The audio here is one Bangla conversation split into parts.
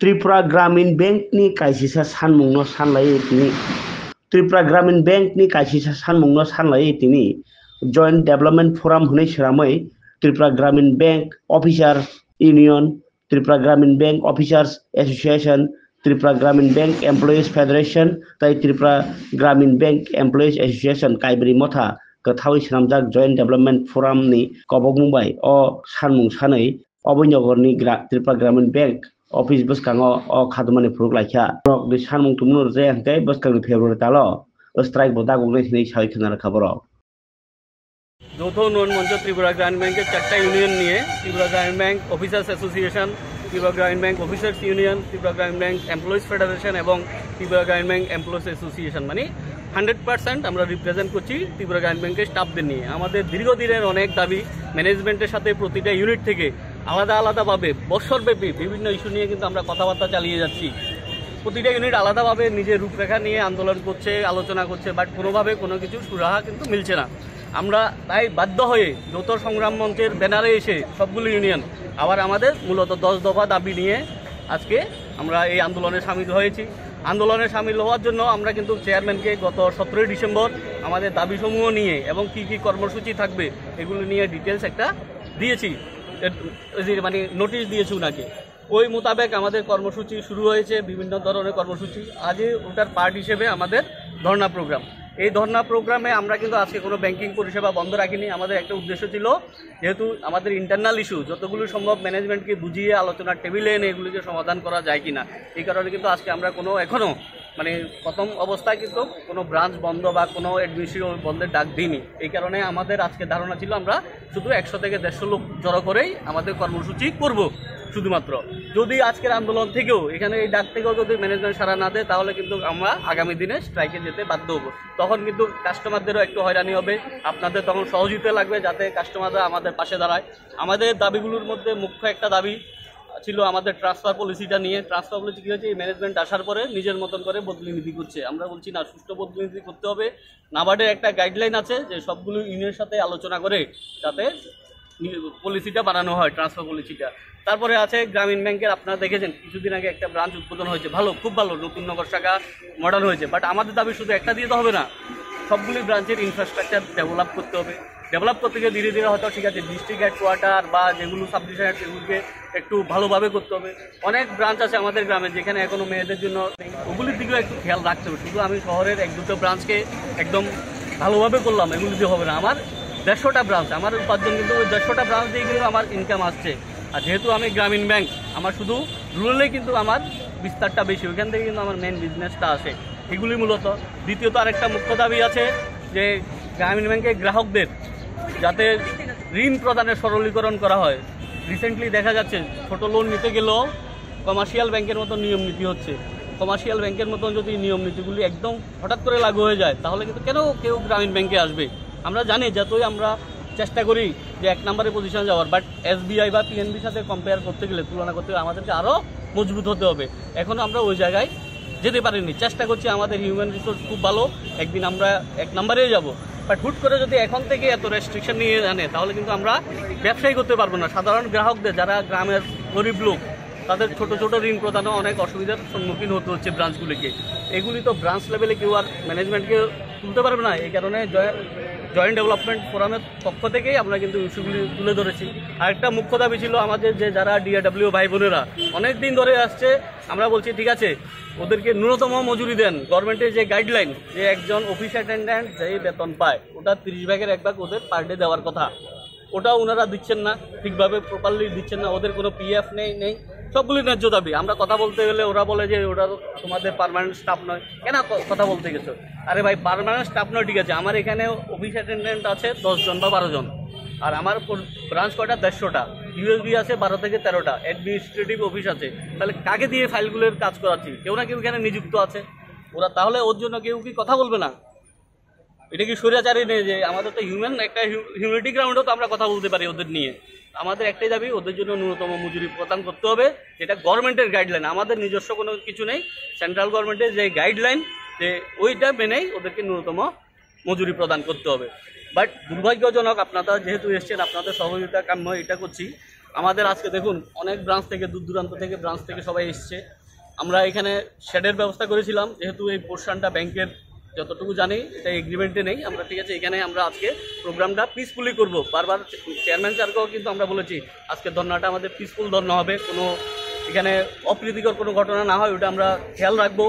त्रिपुरा ग्रामीण बैंकनि कायसिसा सानमुंनो सानलायै तिनि त्रिपुरा ग्रामीण बैंकनि कायसिसा सानमुंनो सानलायै तिनि जॉइंट डेवलपमेंट फोरम होनै सोरामै त्रिपुरा ग्रामीण बैंक ऑफिसर्स यूनियन त्रिपुरा ग्रामीण बैंक ऑफिसर्स एसोसिएशन त्रिपुरा ग्रामीण बैंक एम्प्लॉयज फेडरेशन तै त्रिपुरा ग्रामीण बैंक एम्प्लॉयज एसोसिएशन कायबरी मथा गथावै सनामजाक जॉइंट डेवलपमेंट फोरमनि कबक मुंबाई अ सानमुं सानै अबैनगरनि त्रिपुरा ग्रामीण बैंक ऑफिस बसकांगो अ खादमानि फुरुक लाखिया बे सानमुं तुमुर जायाखै बसकांनि फेब्रुवारि तालो स्ट्राइक बदा गंनै सिनै साइ खोनार खबर যৌথ উন্নয়ন মঞ্চ ত্রিপুরা গ্রামীণ ব্যাংকের 4টা ইউনিয়ন নিয়ে ত্রিপুরা গ্রামীণ ব্যাংক অফিসার্স অ্যাসোসিয়েশন ত্রিপুরা গ্রামীণ ব্যাংক অফিসার্স ইউনিয়ন ত্রিপুরা গ্রামীণ ব্যাংক এমপ্লয়িজ ফেডারেশন এবং ত্রিপুরা গ্রামীণ ব্যাংক এমপ্লয়িজ অ্যাসোসিয়েশন মানে 100% আমরা রিপ্রেজেন্ট করছি ত্রিপুরা গ্রামীণ ব্যাংকের স্টাফদের নিয়ে। আমাদের দীর্ঘদিনের অনেক দাবি ম্যানেজমেন্টের সাথে প্রতিটা ইউনিট থেকে আলাদা আলাদাভাবে বছরব্যাপী বিভিন্ন ইস্যু নিয়ে কিন্তু আমরা কথাবার্তা চালিয়ে যাচ্ছি। প্রতিটা ইউনিট আলাদাভাবে নিজের রূপরেখা নিয়ে আন্দোলন করছে, আলোচনা করছে, বাট কোনোভাবে কোনো কিছু সুরাহা কিন্তু মিলছে না। আমরা তাই বাধ্য হয়ে যৌথ সংগ্রাম মঞ্চের ব্যানারে এসে সবগুলো ইউনিয়ন আবার আমাদের মূলত 10 দফা দাবি নিয়ে আজকে আমরা এই আন্দোলনে সামিল হয়েছি। আন্দোলনে সামিল হওয়ার জন্য আমরা কিন্তু চেয়ারম্যানকে গত 17 ডিসেম্বর আমাদের দাবিসমূহ নিয়ে এবং কি কি কর্মসূচি থাকবে এগুলো নিয়ে ডিটেলস একটা দিয়েছি, মানে নোটিশ দিয়েছি ওনাকে। ওই মোতাবেক আমাদের কর্মসূচি শুরু হয়েছে, বিভিন্ন ধরনের কর্মসূচি। আজই ওটার পার্ট হিসেবে আমাদের ধর্ণা প্রোগ্রাম। এই ধর্ণা প্রোগ্রামে আমরা কিন্তু আজকে কোনো ব্যাংকিং পরিষেবা বন্ধ রাখিনি। আমাদের একটা উদ্দেশ্য ছিল, যেহেতু আমাদের ইন্টারনাল ইস্যু যতগুলো সম্ভব ম্যানেজমেন্টকে বুঝিয়ে আলোচনার টেবিলে এনে এগুলিকে সমাধান করা যায় কিনা, এই কারণে কিন্তু আজকে আমরা কোনো এখনও মানে প্রথম অবস্থায় কিন্তু কোনো ব্রাঞ্চ বন্ধ বা কোনো অ্যাডমিনিস্ট্রেটিভ বন্ধের ডাক দিইনি। এই কারণে আমাদের আজকে ধারণা ছিল আমরা শুধু 100 থেকে 150 লোক জড়ো করেই আমাদের কর্মসূচি করব শুধুমাত্র। যদি আজকের আন্দোলন থেকেও এখানে এই ডাক থেকেও যদি ম্যানেজমেন্ট সাড়া না দেয় তাহলে কিন্তু আমরা আগামী দিনে স্ট্রাইকে যেতে বাধ্য হব। তখন কিন্তু কাস্টমারদেরও একটু হয়রানি হবে, আপনাদের তখন সহযোগিতা লাগবে যাতে কাস্টমাররা আমাদের পাশে দাঁড়ায়। আমাদের দাবিগুলোর মধ্যে মুখ্য একটা দাবি ছিল আমাদের ট্রান্সফার পলিসিটা নিয়ে। ট্রান্সফার পলিসি কী হচ্ছে, এই ম্যানেজমেন্ট আসার পরে নিজের মতন করে বদলি নীতি করছে। আমরা বলছি না, সুষ্ঠু বদলি নীতি করতে হবে। নাবার্ডের একটা গাইডলাইন আছে যে সবগুলো ইউনিয়নের সাথে আলোচনা করে যাতে পলিসিটা বানানো হয়, ট্রান্সফার পলিসিটা। তারপরে আছে গ্রামীণ ব্যাংকের, আপনারা দেখেছেন কিছুদিন আগে একটা ব্রাঞ্চ উদ্বোধন হয়েছে, ভালো, খুব ভালো, নতুন নগর শাখা মডার্ন হয়েছে। বাট আমাদের দাবি শুধু একটা দিয়ে তো হবে না, সবগুলি ব্রাঞ্চের ইনফ্রাস্ট্রাকচার ডেভেলপ করতে হবে। ডেভেলপ করতে গিয়ে ধীরে ধীরে হয়তো ঠিক আছে ডিস্ট্রিক্ট হেডকোয়ার্টার বা যেগুলো সাব ডিভিশন হেড সেগুলোকে একটু ভালোভাবে করতে হবে। অনেক ব্রাঞ্চ আছে আমাদের গ্রামে যেখানে এখনও মেয়েদের জন্য, ওগুলির দিকেও একটু খেয়াল রাখতে হবে। শুধু আমি শহরের 1-2টো ব্রাঞ্চকে একদম ভালোভাবে করলাম এগুলি দিয়ে হবে না। আমার 150টা ব্রাঞ্চ, আমার উপার্জন কিন্তু ওই 150টা ব্রাঞ্চ দিয়ে কিন্তু আমার ইনকাম আসছে। আর যেহেতু আমি গ্রামীণ ব্যাংক, আমার শুধু রুরালেই কিন্তু আমার বিস্তারটা বেশি, ওইখান থেকে কিন্তু আমার মেন বিজনেসটা আসে। এগুলি মূলত। দ্বিতীয়ত আরেকটা মুখ্য দাবি আছে যে গ্রামীণ ব্যাংকের গ্রাহকদের যাতে ঋণ প্রদানের সরলীকরণ করা হয়। রিসেন্টলি দেখা যাচ্ছে ছোট লোন নিতে গেলেও কমার্শিয়াল ব্যাংকের মতো নিয়ম নীতি হচ্ছে। কমার্শিয়াল ব্যাংকের মতন যদি নিয়ম নীতিগুলি একদম হঠাৎ করে লাগু হয়ে যায় তাহলে কিন্তু কেউ গ্রামীণ ব্যাংকে আসবে। আমরা জানি যতই আমরা চেষ্টা করি যে 1 নম্বরে পজিশনে যাওয়ার, বাট এসবিআই বা পিএনবির সাথে কম্পেয়ার করতে গেলে, তুলনা করতে গেলে আমাদেরকে আরও মজবুত হতে হবে। এখনও আমরা ওই জায়গায় যেতে পারিনি। চেষ্টা করছি, আমাদের হিউম্যান রিসোর্স খুব ভালো, একদিন আমরা 1 নম্বরেই যাব। বাট হুট করে যদি এখন থেকে এত রেস্ট্রিকশন নিয়ে আনে তাহলে কিন্তু আমরা ব্যবসায়ী করতে পারবো না। সাধারণ গ্রাহকদের, যারা গ্রামের গরিব লোক, তাদের ছোট ছোট ঋণ প্রদানও অনেক অসুবিধার সম্মুখীন হতে হচ্ছে ব্রাঞ্চগুলিকে। এগুলি তো ব্রাঞ্চ লেভেলে কেউ আর ম্যানেজমেন্টকে তুলতে পারবে না। এই কারণে জয়েন্ট ডেভেলপমেন্ট ফোরামের পক্ষ থেকেই আমরা কিন্তু ইস্যুগুলি তুলে ধরেছি। আরেকটা মুখ্য দাবি ছিল আমাদের, যে যারা ডিআরডব্লিউ ভাই বোনেরা অনেক দিন ধরে আসছে, আমরা বলছি ঠিক আছে ওদেরকে ন্যূনতম মজুরি দেন। গভর্নমেন্টের যে গাইডলাইন যে একজন অফিস অ্যাটেন্ডেন্ট যেই বেতন পায় ওটা 30 ভাগের 1 ভাগ ওদের পার ডে দেওয়ার কথা, ওটাও ওনারা দিচ্ছেন না, ঠিকভাবে প্রপারলি দিচ্ছেন না। ওদের কোনো পিএফ নেই, সবগুলি ন্যায্য দাবি। আমরা কথা বলতে গেলে ওরা বলে যে ওটা তোমাদের পার্মানেন্ট স্টাফ নয়। কেন কথা বলতে গেছো? আরে ভাই, পার্মানেন্ট স্টাফ নয় ঠিক আছে, আমার এখানে অফিস অ্যাটেন্ডেন্ট আছে 10 জন বা 12 জন, আর আমার ব্রাঞ্চ কয়টা 150টা, ইউএসবি আছে 12 থেকে 13টা, অ্যাডমিনিস্ট্রেটিভ অফিস আছে। তাহলে কাকে দিয়ে ফাইলগুলোর কাজ করাচ্ছি? কেউ না কেউ এখানে নিযুক্ত আছে। ওরা তাহলে ওর জন্য কেউ কি কথা বলবে না? এটা কি স্বৈরাচারী নেই? যে আমাদের তো একটা হিউম্যানিটি গ্রাউন্ডেও তো আমরা কথা বলতে পারি ওদের নিয়ে। আমাদের একটাই দাবি, ওদের জন্য ন্যূনতম মজুরি প্রদান করতে হবে, যেটা গভর্নমেন্টের গাইডলাইন, আমাদের নিজস্ব কোনো কিছু নেই। সেন্ট্রাল গভর্নমেন্টের যে গাইডলাইন, যে ওইটা মেনেই ওদেরকে ন্যূনতম মজুরি প্রদান করতে হবে। বাট দুর্ভাগ্যজনক, আপনারা যেহেতু এসছেন, আপনাদের সহযোগিতা কাম্য, এটা করছি। আমাদের আজকে দেখুন অনেক ব্রাঞ্চ থেকে, দূর দূরান্ত থেকে ব্রাঞ্চ থেকে সবাই এসছে। আমরা এখানে শেডের ব্যবস্থা করেছিলাম, যেহেতু এই পোর্শনটা ব্যাংকের যতটুকু জানি এটা এগ্রিমেন্টে নেই। আমরা ঠিক আছে, এখানে আমরা আজকে প্রোগ্রামটা পিসফুলি করব। বারবার চেয়ারম্যান স্যারকেও কিন্তু আমরা বলেছি আজকে ধর্নাটা আমাদের পিসফুল ধর্না হবে, কোনো এখানে অপ্রীতিকর কোনো ঘটনা না হয় ওটা আমরা খেয়াল রাখবো।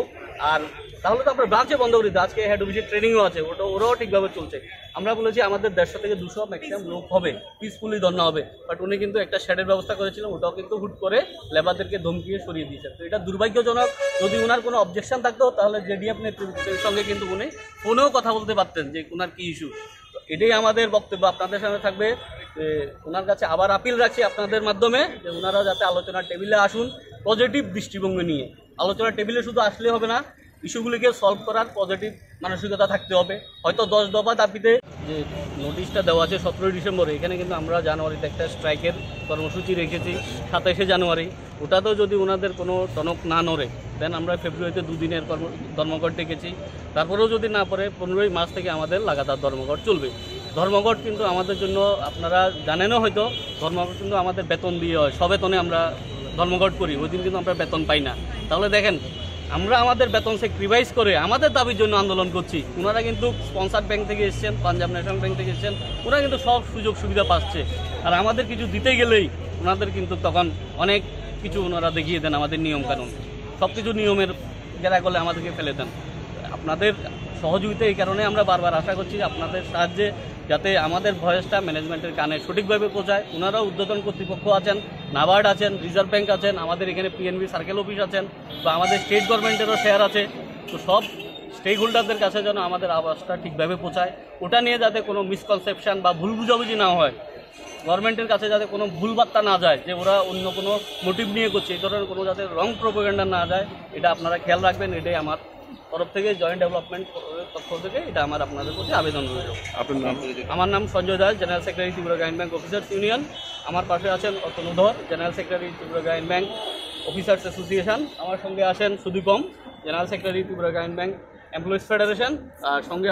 আর তাহলে তো আমরা ব্রাঞ্চে বন্ধ করি, আজকে হেড অফিসের ট্রেনিংও আছে, ওরাও ঠিকভাবে চলছে। আমরা বলেছি আমাদের 150 থেকে 200 ম্যাক্সিমাম লোক হবে, পিসফুলি ধর্না হবে। বাট উনি কিন্তু একটা শেডের ব্যবস্থা করেছিলেন, ওটাও কিন্তু হুট করে লেবারদেরকে ধমকিয়ে সরিয়ে দিয়েছেন। তো এটা দুর্ভাগ্যজনক। যদি ওনার কোনো অবজেকশন থাকতো তাহলে জেডিএফ নেতৃত্বের সঙ্গে কিন্তু উনি ফোনেও কথা বলতে পারতেন যে ওনার কী ইস্যু। এটাই আমাদের বক্তব্য আপনাদের সামনে থাকবে। ওনার কাছে আবার আপিল রাখছি আপনাদের মাধ্যমে যে ওনারা যাতে আলোচনার টেবিলে আসুন, পজিটিভ দৃষ্টিভঙ্গি নিয়ে। আলোচনার টেবিলে শুধু আসলে হবে না, ইস্যুগুলিকে সলভ করার পজিটিভ মানসিকতা থাকতে হবে। হয়তো 10 দফা দাবিতে যে নোটিশটা দেওয়া আছে 17 ডিসেম্বরে, এখানে কিন্তু আমরা জানুয়ারিতে একটা স্ট্রাইকের কর্মসূচি রেখেছি 27শে জানুয়ারি। ওটাতেও যদি ওনাদের কোনো টনক না নড়ে, দেন আমরা ফেব্রুয়ারিতে 2 দিনের ধর্মঘট ডেকেছি। তারপরেও যদি না পড়ে 15ই মার্চ থেকে আমাদের লাগাতার ধর্মঘট চলবে। ধর্মঘট কিন্তু আমাদের জন্য, আপনারা জানেনও হয়তো, ধর্মঘট কিন্তু আমাদের বেতন দিয়ে হয়, সবেতনে আমরা ধর্মঘট করি, ওই দিন কিন্তু আমরা বেতন পাই না। তাহলে দেখেন, আমরা আমাদের বেতন স্যাক্রিফাইস করে আমাদের দাবির জন্য আন্দোলন করছি। ওনারা কিন্তু স্পন্সার ব্যাংক থেকে এসছেন, পাঞ্জাব ন্যাশনাল ব্যাংক থেকে এসছেন, ওরা কিন্তু সব সুযোগ সুবিধা পাচ্ছে। আর আমাদের কিছু দিতে গেলেই ওনাদের কিন্তু তখন অনেক কিছু ওনারা দেখিয়ে দেন, আমাদের নিয়মকানুন সব কিছু নিয়মের গেরা করলে আমাদেরকে ফেলে দেন। আপনাদের সহযোগিতা এই কারণে আমরা বারবার আশা করছি, আপনাদের সাহায্যে যাতে আমাদের ভয়েসটা ম্যানেজমেন্টের কানে সঠিকভাবে পৌঁছায়। ওনারাও ঊর্ধ্বতন কর্তৃপক্ষ আছেন, নাবার্ড আছেন, রিজার্ভ ব্যাংক আছেন, আমাদের এখানে পিএনবি সার্কেল অফিস আছেন, বা আমাদের স্টেট গভর্নমেন্টেরও শেয়ার আছে। তো সব স্টেক হোল্ডারদের কাছে যেন আমাদের আওয়াজটা ঠিকভাবে পৌঁছায়, ওটা নিয়ে যাতে কোনো মিসকনসেপশন বা ভুল বুঝাবুঝি না হয়, গভর্নমেন্টের কাছে যাতে কোনো ভুল বার্তা না যায় যে ওরা অন্য কোনো মোটিভ নিয়ে করছে, এই ধরনের কোনো যাতে রং প্রোপাগান্ডা না যায়, এটা আপনারা খেয়াল রাখবেন। এটাই আমার তরফ থেকে, জয়েন্ট ডেভেলপমেন্ট পক্ষ থেকে এটা আমার আপনাদের প্রতি আবেদন রইল। আপনার নাম? আমার নাম সঞ্জয় দাস, জেনারেল সেক্রেটারি ত্রিপুরা গ্রামীণ ব্যাংক অফিসার্স ইউনিয়ন। আমার পাশে আছেন তনুধর, জেনারেল সেক্রেটারি ত্রিপুরা গ্রামীণ ব্যাংক অফিসার্স অ্যাসোসিয়েশন। আমার সঙ্গে আছেন সুদীপম, জেনারেল সেক্রেটারি ত্রিপুরা গ্রামীণ ব্যাংক এমপ্লয়িজ ফেডারেশন। আর সঙ্গে